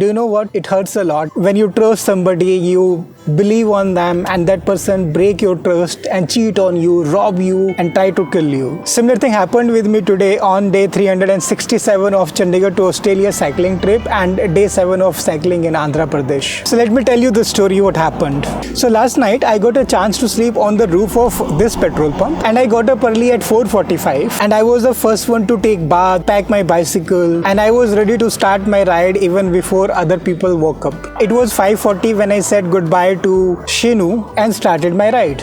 Do you know what? It hurts a lot. When you trust somebody, you believe on them and that person break your trust and cheat on you, rob you and try to kill you. Similar thing happened with me today on day 367 of Chandigarh to Australia cycling trip and day 7 of cycling in Andhra Pradesh. So let me tell you the story what happened. So last night I got a chance to sleep on the roof of this petrol pump and I got up early at 4:45 and I was the first one to take bath, pack my bicycle and I was ready to start my ride even before other people woke up. It was 5:40 when I said goodbye to Shinu and started my ride.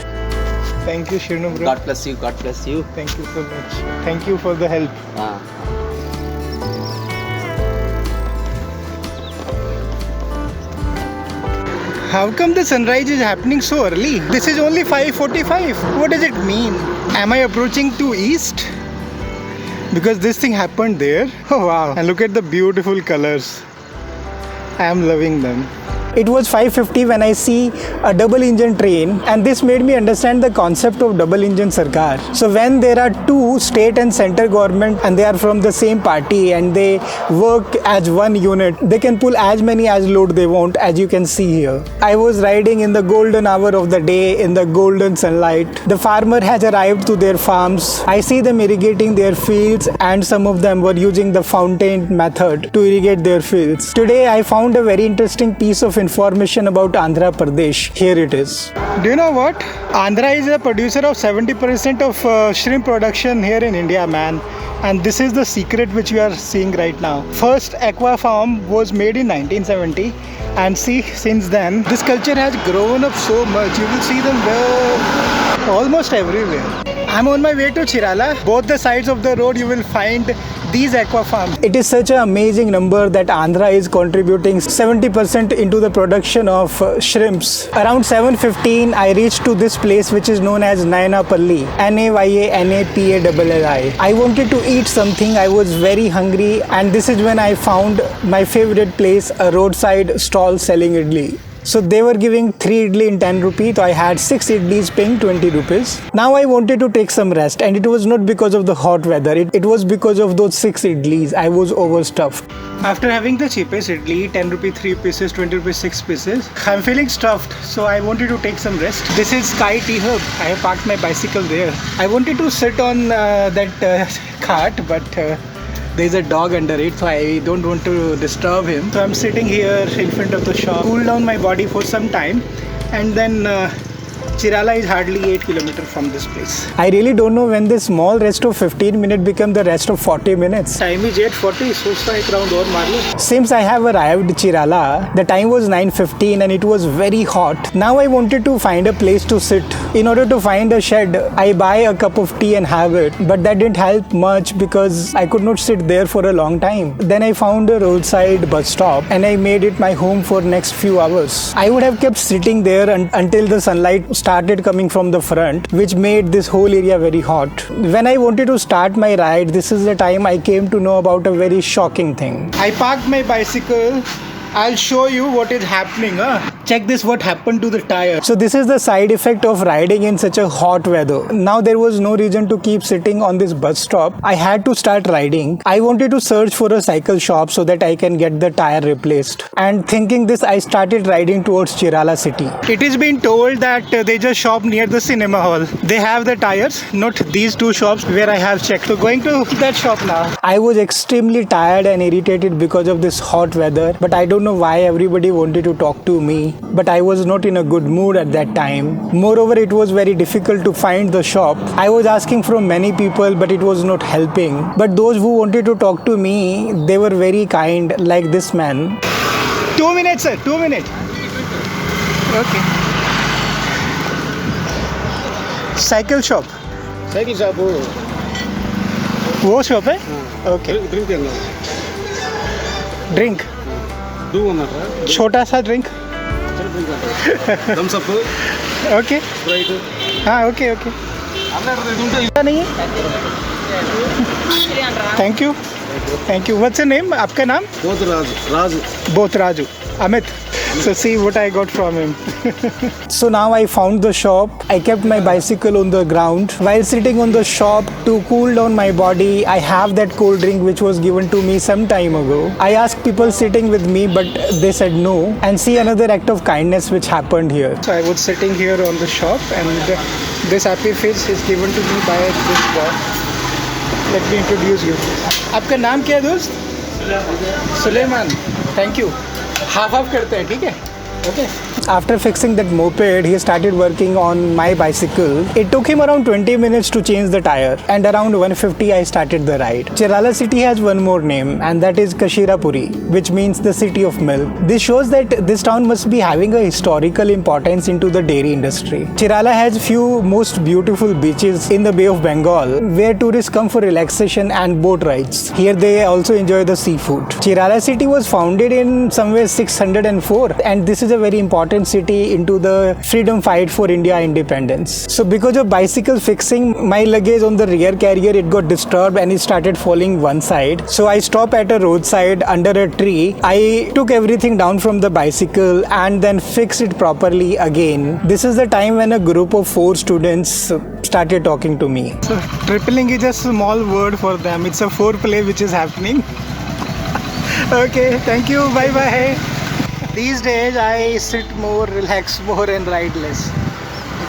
Thank you, Shinu bro. God bless you. God bless you. Thank you so much. Thank you for the help. How come the sunrise is happening so early? This is only 5:45. What does it mean? Am I approaching to east? Because this thing happened there. Oh wow. And look at the beautiful colors. I am loving them. It was 5:50 when I see a double engine train and this made me understand the concept of double engine Sarkar. So when there are two state and center government and they are from the same party and they work as one unit, they can pull as many as load they want, as you can see here. I was riding in the golden hour of the day in the golden sunlight. The farmer has arrived to their farms. I see them irrigating their fields and some of them were using the fountain method to irrigate their fields. Today I found a very interesting piece of information about Andhra Pradesh. Here it is. Do you know what? Andhra is a producer of 70% of shrimp production here in India, man. And this is the secret which we are seeing right now. First aqua farm was made in 1970 and see, since then this culture has grown up so much. You will see them there almost everywhere. I'm on my way to Chirala. Both the sides of the road you will find these aqua farms. It is such an amazing number that Andhra is contributing 70% into the production of shrimps. Around 7:15 I reached to this place which is known as Nayanapalli. Nayanapalli. I wanted to eat something. I was very hungry and this is when I found my favorite place, a roadside stall selling idli. So they were giving 3 idli in 10 rupees. So I had 6 idlis paying 20 rupees. Now I wanted to take some rest and it was not because of the hot weather. It was because of those 6 idlis. I was overstuffed. After having the cheapest idli, 10 rupees 3 pieces, 20 rupees 6 pieces, I'm feeling stuffed. So I wanted to take some rest. This is Sky Tea Hub. I have parked my bicycle there. I wanted to sit on that cart but there's a dog under it, so I don't want to disturb him. So I'm sitting here in front of the shop, cool down my body for some time, and then Chirala is hardly 8 kilometers from this place. I really don't know when this small rest of 15 minutes become the rest of 40 minutes. Time is 8:40, सोचता एक round और मार लो. Since I have arrived Chirala, the time was 9:15 and it was very hot. Now I wanted to find a place to sit. In order to find a shed, I buy a cup of tea and have it. But that didn't help much because I could not sit there for a long time. Then I found a roadside bus stop and I made it my home for next few hours. I would have kept sitting there until the sunlight started coming from the front, which made this whole area very hot. When I wanted to start my ride, this is the time I came to know about a very shocking thing. I parked my bicycle. I'll show you what is happening. Check this, what happened to the tire. So this is the side effect of riding in such a hot weather. Now there was no reason to keep sitting on this bus stop. I had to start riding. I wanted to search for a cycle shop so that I can get the tire replaced. And thinking this, I started riding towards Chirala city. It is been told that they just shop near the cinema hall. They have the tires, not these two shops where I have checked. So going to that shop now. I was extremely tired and irritated because of this hot weather, but I don't know why everybody wanted to talk to me, but I was not in a good mood at that time. Moreover, it was very difficult to find the shop. I was asking from many people, but it was not helping. But those who wanted to talk to me, they were very kind, like this man. 2 minutes, sir. 2 minutes. Okay. Cycle shop. Cycle shop वो वो shop है. Okay. Drink देना Drink. दो हमारा छोटा सा drink. Thums Up okay. Sprite हाँ okay okay. नहीं है. Thank you. Thank you. What's your name? आपका नाम? बोतराजू. बोतराजू. Amit. So see what I got from him. So now I found the shop. I kept my bicycle on the ground. While sitting on the shop to cool down my body, I have that cold drink which was given to me some time ago. I asked people sitting with me, but they said no. And see another act of kindness which happened here. So I was sitting here on the shop and this happy fish is given to me by this boy. Let me introduce you. आपका नाम क्या है दोस्त? Suleman. Thank you. Half करते हैं, ठीक है? Okay. After fixing that moped, he started working on my bicycle. It took him around 20 minutes to change the tire, and around 150 I started the ride. Chirala city has one more name, and that is Kashirapuri, which means the city of milk. This shows that this town must be having a historical importance into the dairy industry. Chirala has few most beautiful beaches in the Bay of Bengal, where tourists come for relaxation and boat rides. Here they also enjoy the seafood. Chirala city was founded in somewhere 604, and this is a very important city into the freedom fight for India independence. So because of bicycle fixing, my luggage on the rear carrier, it got disturbed and it started falling one side. So I stopped at a roadside under a tree. I took everything down from the bicycle and then fixed it properly again. This is the time when a group of 4 students started talking to me. So tripling is a small word for them. It's a foreplay which is happening. Okay, thank you. Bye bye. These days I sit more, relax more and ride less.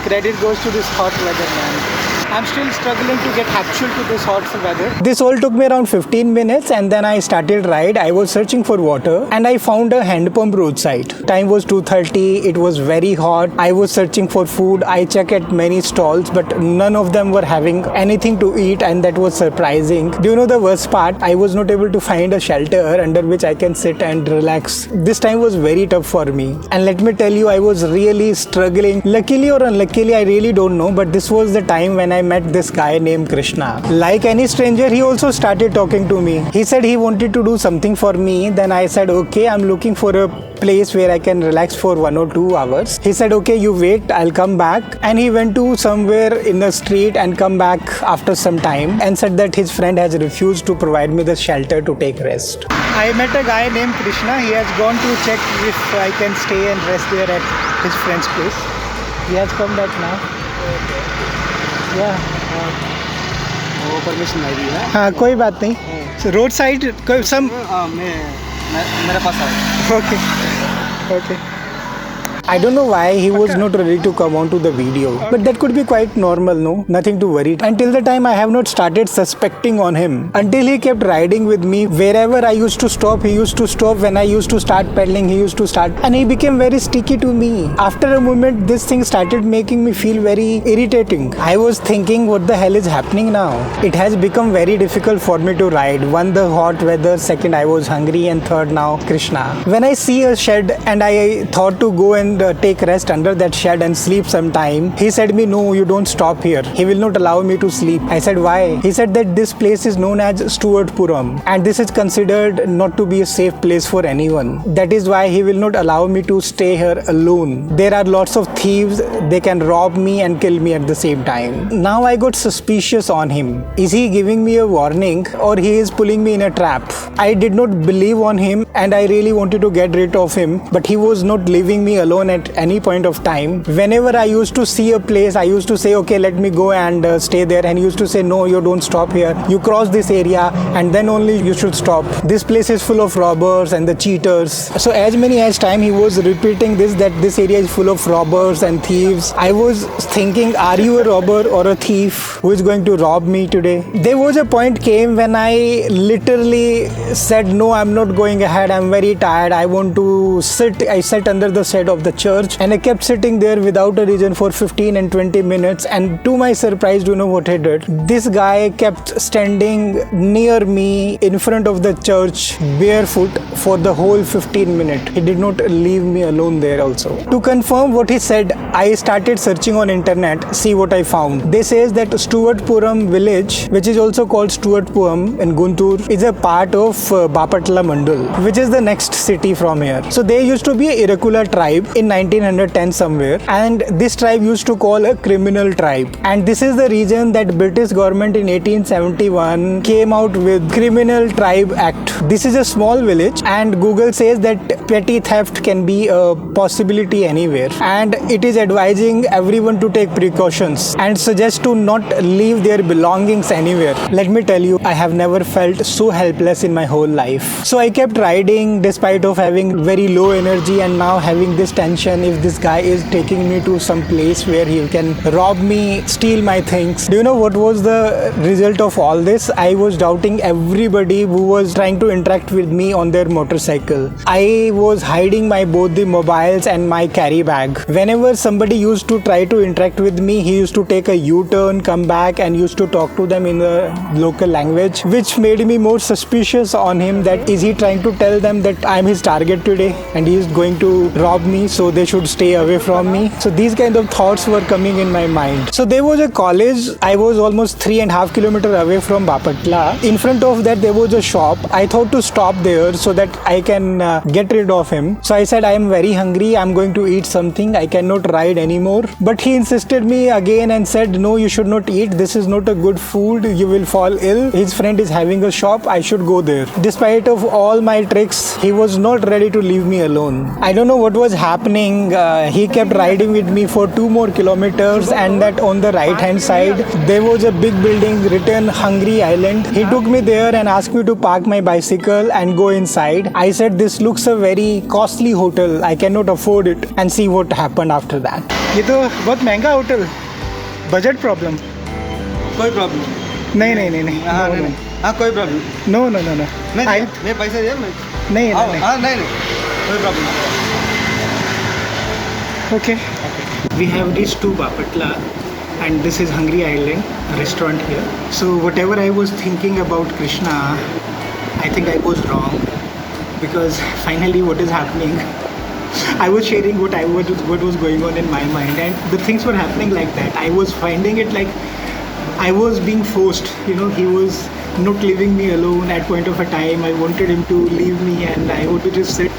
Credit goes to this hot weather, man. I'm still struggling to get habitual to this hot weather. This all took me around 15 minutes and then I started ride. I was searching for water and I found a hand pump roadside. Time was 2:30. It was very hot. I was searching for food. I checked at many stalls, but none of them were having anything to eat, and that was surprising. Do you know the worst part? I was not able to find a shelter under which I can sit and relax. This time was very tough for me. And let me tell you, I was really struggling. Luckily or unluckily, I really don't know, but this was the time when I met this guy named Krishna. Like any stranger, he also started talking to me. He said he wanted to do something for me. Then I said, okay, I'm looking for a place where I can relax for 1 or 2 hours. He said, okay, you wait, I'll come back. And he went to somewhere in the street and come back after some time and said that his friend has refused to provide me the shelter to take rest. I met a guy named Krishna. He has gone to check if I can stay and rest there at his friend's place. He has come back now. वो permission नहीं दी है। हाँ, कोई बात नहीं। Road side सम मेरे पास आया। Okay. I don't know why he was not ready to come onto the video, but that could be quite normal, no? Nothing to worry. Until the time I have not started suspecting on him. Until he kept riding with me. Wherever I used to stop, he used to stop. When I used to start pedaling, he used to start. And he became very sticky to me. After a moment, this thing started making me feel very irritating. I was thinking, what the hell is happening now? It has become very difficult for me to ride. One, the hot weather. Second, I was hungry. And third, now, Krishna. When I see a shed and I thought to go and take rest under that shed and sleep sometime, he said me, no, you don't stop here. He will not allow me to sleep. I said, why? He said that this place is known as Stuartpuram and this is considered not to be a safe place for anyone. That is why he will not allow me to stay here alone. There are lots of thieves. They can rob me and kill me at the same time. Now I got suspicious on him. Is he giving me a warning or he is pulling me in a trap? I did not believe on him and I really wanted to get rid of him, but he was not leaving me alone at any point of time. Whenever I used to see a place, I used to say, okay, let me go and stay there. And he used to say, no, you don't stop here. You cross this area and then only you should stop. This place is full of robbers and the cheaters. So as many as time he was repeating this, that this area is full of robbers and thieves. I was thinking, are you a robber or a thief who is going to rob me today? There was a point came when I literally said, no, I'm not going ahead. I'm very tired. I want to sit. I sat under the shade of the church and I kept sitting there without a reason for 15 and 20 minutes. And to my surprise, do you know what he did? This guy kept standing near me in front of the church barefoot for the whole 15 minutes. He did not leave me alone there also. To confirm what he said, I started searching on internet, see what I found. They says that Stuartpuram village, which is also called Stuartpuram in Guntur, is a part of Bapatla Mandal, which is the next city from here. So there used to be a Irakula tribe in in 1910 somewhere, and this tribe used to call a criminal tribe. And this is the reason that British government in 1871 came out with Criminal Tribe Act. This is a small village, and Google says that petty theft can be a possibility anywhere, and it is advising everyone to take precautions and suggest to not leave their belongings anywhere. Let me tell you, I have never felt so helpless in my whole life. So I kept riding despite of having very low energy and now having this tension if this guy is taking me to some place where he can rob me, steal my things. Do you know what was the result of all this? I was doubting everybody who was trying to interact with me on their motorcycle. I was hiding my both the mobiles and my carry bag. Whenever somebody used to try to interact with me, he used to take a U-turn, come back and used to talk to them in the local language, which made me more suspicious on him, that is he trying to tell them that I'm his target today and he is going to rob me, so they should stay away from me. So these kind of thoughts were coming in my mind. So there was a college. I was almost 3.5 kilometers away from Bapatla. In front of that there was a shop. I thought to stop there so that I can get rid of him. So I said, I am very hungry, I'm going to eat something, I cannot ride anymore. But he insisted me again and said, no, you should not eat, this is not a good food, you will fall ill. His friend is having a shop, I should go there. Despite of all my tricks, he was not ready to leave me alone. I don't know what was happening. He kept riding with me for 2 more kilometers, and that on the right hand side there was a big building written Hungry Island. He took me there and asked me to park my bicycle and go inside. I said, this looks a very costly hotel, I cannot afford it, and see what happened after that. ये तो बहुत महंगा hotel, budget problem. कोई problem नहीं नहीं नहीं नहीं. हाँ नहीं हाँ कोई problem No no no no. नहीं मैं पैसे दिया मैं नहीं हाँ नहीं. हाँ नहीं कोई problem Okay. We have reached to Bapatla, and this is Hungry Island, a restaurant here. So whatever I was thinking about Krishna, I think I was wrong, because finally what is happening, I was sharing what was going on in my mind, and the things were happening like that. I was finding it like I was being forced. You know, he was not leaving me alone at point of a time. I wanted him to leave me, and I wanted to just sit.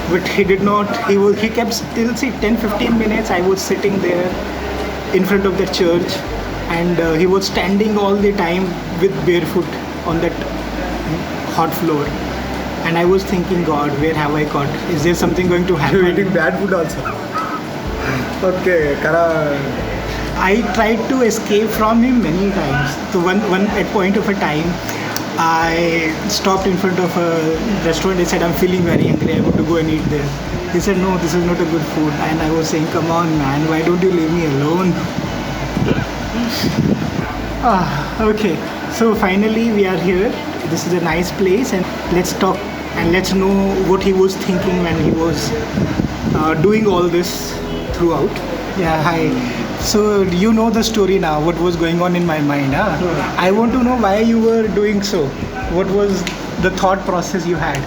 But he did not. He kept still. See, 10-15 minutes I was sitting there in front of the church, and he was standing all the time with barefoot on that hot floor. And I was thinking, God, where have I got? Is there something going to happen? You're eating bad food also. Okay, Kara. I tried to escape from him many times. So one at point of a time, I stopped in front of a restaurant. I said, I'm feeling very hungry, I want to go and eat there. He said, no, this is not a good food. And I was saying, come on man, why don't you leave me alone? Okay, so finally we are here. This is a nice place, and let's talk and let's know what he was thinking when he was doing all this throughout. Yeah, hi. So you know the story now, what was going on in my mind, huh? I want to know why you were doing so. What was the thought process you had?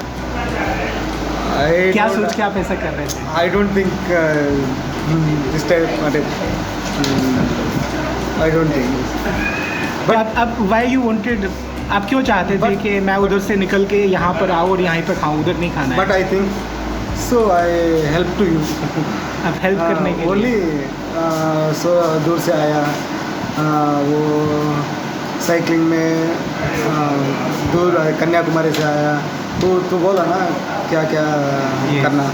क्या सोच के आप ऐसा कर रहे थे? I don't think this type I don't think. But अब why you wanted? आप क्यों चाहते थे कि मैं उधर से निकल के यहाँ पर आऊँ और यहाँ पर खाऊँ, उधर नहीं खाना है? But I think so. I help to you. अब हेल्प करने के लिए सो दूर से आया, वो साइकिलिंग में दूर कन्याकुमारी से आया, तो बोला ना क्या क्या करना.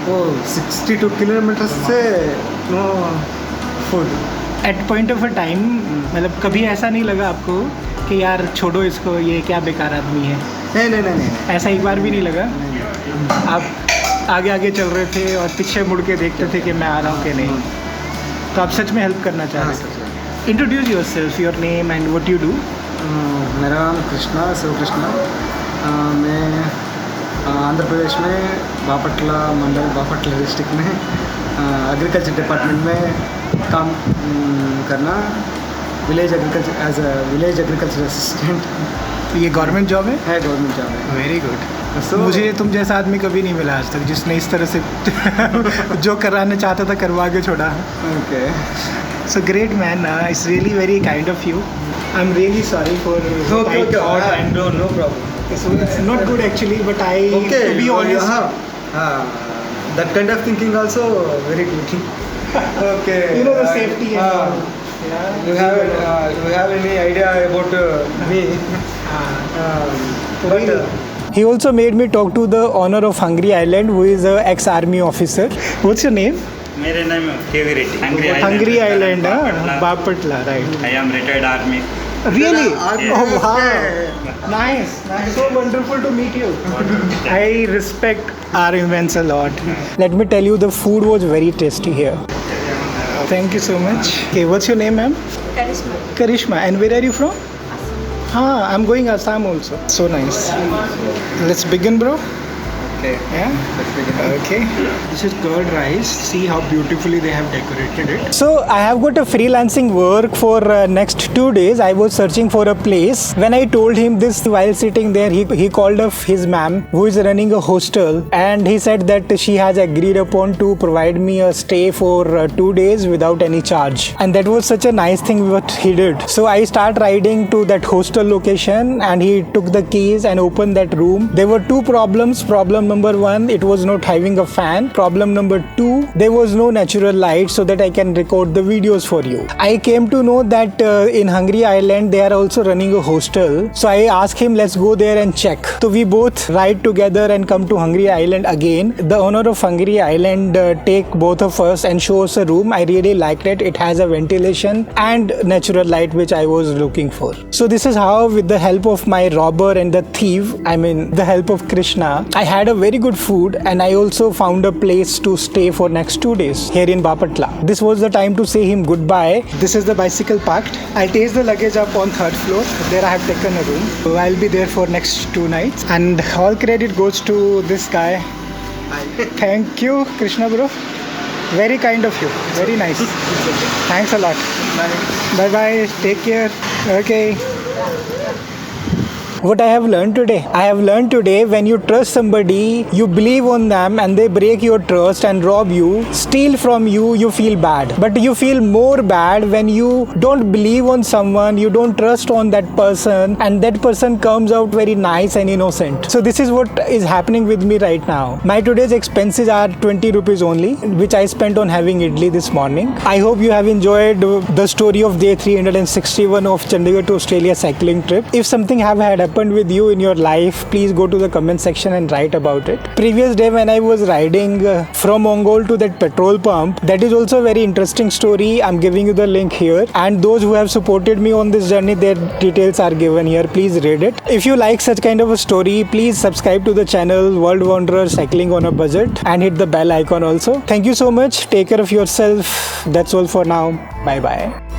वो 62 किलोमीटर से no food. At point of a time, मतलब कभी ऐसा नहीं लगा आपको कि यार छोड़ो इसको, ये क्या बेकार आदमी है? नहीं. ऐसा एक बार भी नहीं लगा? आप आगे आगे चल रहे थे और पीछे मुड़ के देखते थे कि मैं आ रहा हूँ कि नहीं? तो आप सच में हेल्प करना चाह रहे थे? Introduce yourself, your name and what you do. मेरा नाम कृष्णा, शिव कृष्णा. मैं आंध्र प्रदेश में बापटला मंडल, बापटला डिस्ट्रिक्ट में एग्रीकल्चर डिपार्टमेंट में काम करना, village agriculture as a village agriculture assistant. ये गवर्नमेंट जॉब है? गवर्नमेंट जॉब है. Very good. मुझे तुम जैसा आदमी कभी नहीं मिला आज तक जिसने इस तरह से जो कराना चाहता था करवा के छोड़ा. Okay. So great man, it's really very kind of you. I'm really sorry for what I thought and no problem. So it's not good actually, but I to be honest. that kind of thinking also very good. Okay. You know the safety and all. Yeah. You have any idea about me? But He also made me talk to the owner of Hungry Island, who is a ex-army officer. What's your name? मेरा नाम केवी Reddy Hungry Island, Bapatla, right? I am retired army. Really? Army. Oh, wow. Okay. Nice. So wonderful to meet you. I respect our events a lot. Let me tell you, the food was very tasty here. Thank you so much. Okay, what's your name, ma'am? Karishma. Karishma. And where are you from? I'm going Assam also. So nice. Let's begin, bro. Okay. Yeah. Let's begin. Okay. This is curd rice. See how beautifully they have decorated it. So I have got a freelancing work for next 2 days. I was searching for a place. When I told him this while sitting there, he called up his ma'am who is running a hostel, and he said that she has agreed upon to provide me a stay for 2 days without any charge. And that was such a nice thing what he did. So I start riding to that hostel location, and he took the keys and opened that room. There were two problems. Problem number 1, it was not having a fan. Problem number 2, there was no natural light so that I can record the videos for you. I came to know that in Hungry Island they are also running a hostel. So I asked him, let's go there and check. So we both ride together and come to Hungry Island again. The owner of Hungry Island take both of us and show us a room. I really liked it. It has a ventilation and natural light which I was looking for. So this is how, with the help of my robber and the thief, I mean the help of Krishna, I had a very good food, and I also found a place to stay for next 2 days here in Bapatla. This was the time to say him goodbye. This is the bicycle parked. I'll take the luggage up on 3rd floor. There I have taken a room. So I'll be there for next 2 nights, and all credit goes to this guy. Thank you, Krishna bro. Very kind of you. Very nice. Thanks a lot. Bye bye. Take care. Okay. What I have learned today? I have learned today, when you trust somebody, you believe on them and they break your trust and rob you, steal from you, you feel bad. But you feel more bad when you don't believe on someone, you don't trust on that person, and that person comes out very nice and innocent. So this is what is happening with me right now. My today's expenses are 20 rupees only, which I spent on having idli this morning. I hope you have enjoyed the story of day 361 of Chandigarh to Australia cycling trip. If something have had happened with you in your life, please go to the comment section and write about it. Previous day when I was riding from Ongole to that petrol pump, that is also a very interesting story. I'm giving you the link here, and those who have supported me on this journey, their details are given here. Please read it. If you like such kind of a story, please subscribe to the channel World Wanderer Cycling on a Budget, and hit the bell icon also. Thank you so much. Take care of yourself. That's all for now. Bye bye.